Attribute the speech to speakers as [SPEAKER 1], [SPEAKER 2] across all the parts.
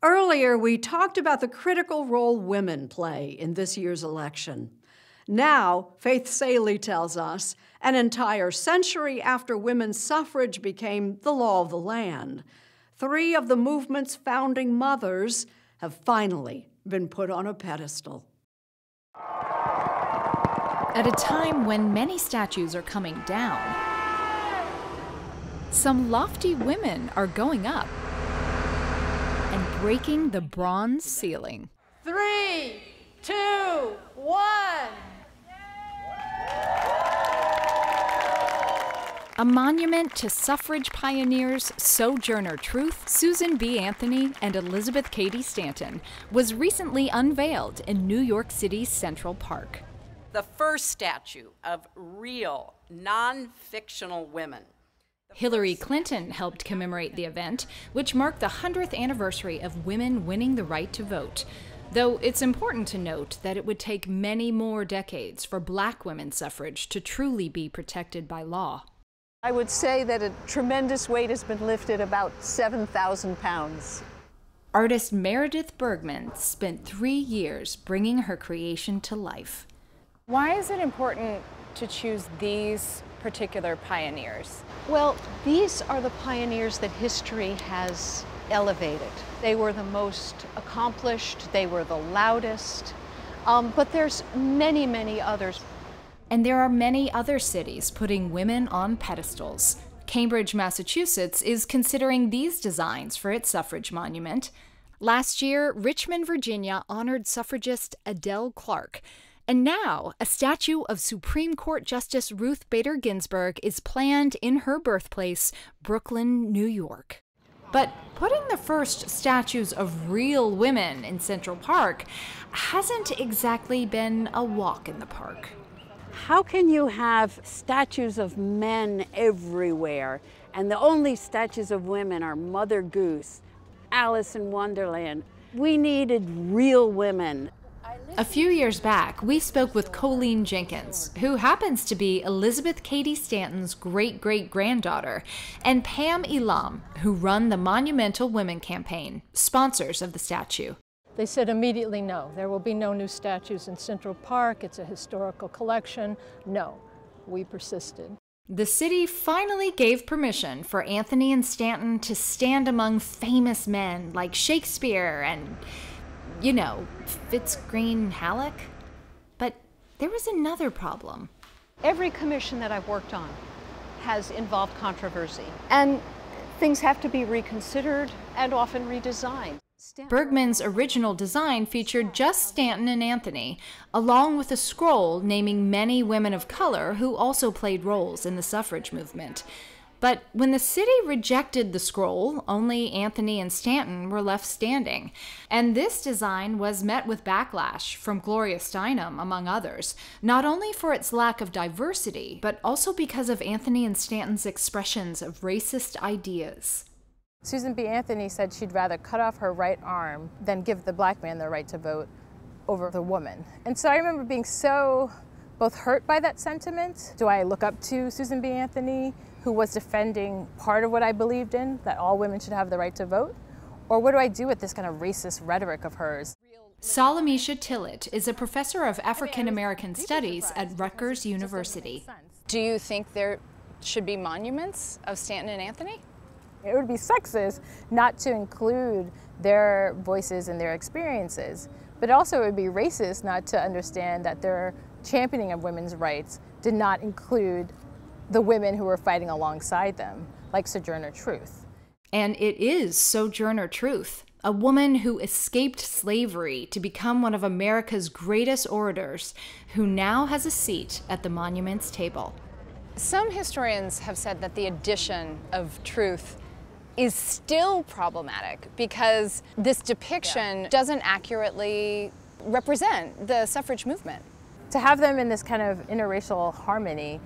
[SPEAKER 1] Earlier, we talked about the critical role women play in this year's election. Now, Faith Salie tells us, an entire century after women's suffrage became the law of the land, 3 of the movement's founding mothers have finally been put on a pedestal.
[SPEAKER 2] At a time when many statues are coming down, some lofty women are going up and breaking the bronze ceiling.
[SPEAKER 3] 3, 2, 1.
[SPEAKER 2] A monument to suffrage pioneers Sojourner Truth, Susan B. Anthony, and Elizabeth Cady Stanton was recently unveiled in New York City's Central Park.
[SPEAKER 4] The first statue of real, non-fictional women.
[SPEAKER 2] Hillary Clinton helped commemorate the event, which marked the 100th anniversary of women winning the right to vote. Though it's important to note that it would take many more decades for Black women's suffrage to truly be protected by law.
[SPEAKER 5] I would say that a tremendous weight has been lifted, about 7,000 pounds.
[SPEAKER 2] Artist Meredith Bergmann spent 3 years bringing her creation to life.
[SPEAKER 6] Why is it important to choose these particular pioneers?
[SPEAKER 5] Well, these are the pioneers that history has elevated. They were the most accomplished, they were the loudest, but there's many, many others.
[SPEAKER 2] And there are many other cities putting women on pedestals. Cambridge, Massachusetts is considering these designs for its suffrage monument. Last year, Richmond, Virginia honored suffragist Adele Clark. And now, a statue of Supreme Court Justice Ruth Bader Ginsburg is planned in her birthplace, Brooklyn, New York. But putting the first statues of real women in Central Park hasn't exactly been a walk in the park.
[SPEAKER 7] How can you have statues of men everywhere, and the only statues of women are Mother Goose, Alice in Wonderland? We needed real women.
[SPEAKER 2] A few years back, we spoke with Colleen Jenkins, who happens to be Elizabeth Cady Stanton's great-great-granddaughter, and Pam Elam, who run the Monumental Women campaign, sponsors of the statue.
[SPEAKER 3] They said immediately no. There will be no new statues in Central Park. It's a historical collection. No, we persisted.
[SPEAKER 2] The city finally gave permission for Anthony and Stanton to stand among famous men like Shakespeare and, you know, Fitzgreen Halleck. But there was another problem.
[SPEAKER 5] Every commission that I've worked on has involved controversy, and things have to be reconsidered and often redesigned.
[SPEAKER 2] Bergmann's original design featured just Stanton and Anthony, along with a scroll naming many women of color who also played roles in the suffrage movement. But when the city rejected the scroll, only Anthony and Stanton were left standing. And this design was met with backlash from Gloria Steinem, among others, not only for its lack of diversity, but also because of Anthony and Stanton's expressions of racist ideas.
[SPEAKER 6] Susan B. Anthony said she'd rather cut off her right arm than give the Black man the right to vote over the woman. And so I remember being so both hurt by that sentiment. Do I look up to Susan B. Anthony, who was defending part of what I believed in, that all women should have the right to vote? Or what do I do with this kind of racist rhetoric of hers?
[SPEAKER 2] Salamishah Tillet is a professor of African American Studies at Rutgers University.
[SPEAKER 6] Do you think there should be monuments of Stanton and Anthony?
[SPEAKER 8] It would be sexist not to include their voices and their experiences, but also it would be racist not to understand that their championing of women's rights did not include the women who were fighting alongside them, like Sojourner Truth.
[SPEAKER 2] And it is Sojourner Truth, a woman who escaped slavery to become one of America's greatest orators, who now has a seat at the monument's table.
[SPEAKER 6] Some historians have said that the addition of truth is still problematic because this depiction doesn't accurately represent the suffrage movement.
[SPEAKER 8] To have them in this kind of interracial harmony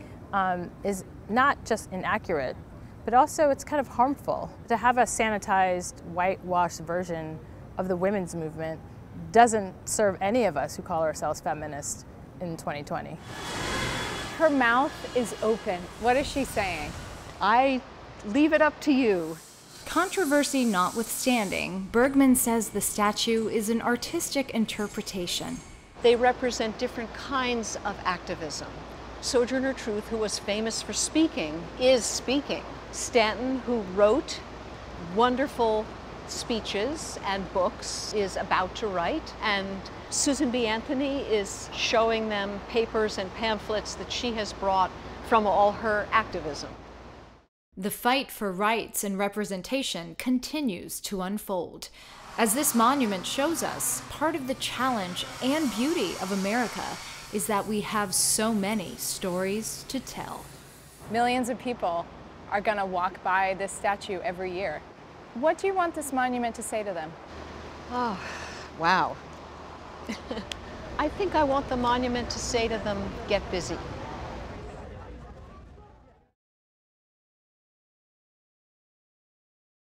[SPEAKER 8] is not just inaccurate, but also it's kind of harmful. To have a sanitized, whitewashed version of the women's movement doesn't serve any of us who call ourselves feminists in 2020.
[SPEAKER 6] Her mouth is open. What is she saying?
[SPEAKER 5] I leave it up to you.
[SPEAKER 2] Controversy notwithstanding, Bergmann says the statue is an artistic interpretation.
[SPEAKER 5] They represent different kinds of activism. Sojourner Truth, who was famous for speaking, is speaking. Stanton, who wrote wonderful speeches and books, is about to write. And Susan B. Anthony is showing them papers and pamphlets that she has brought from all her activism.
[SPEAKER 2] The fight for rights and representation continues to unfold. As this monument shows us, part of the challenge and beauty of America is that we have so many stories to tell.
[SPEAKER 6] Millions of people are going to walk by this statue every year. What do you want this monument to say to them?
[SPEAKER 5] Oh, wow. I think I want the monument to say to them, get busy.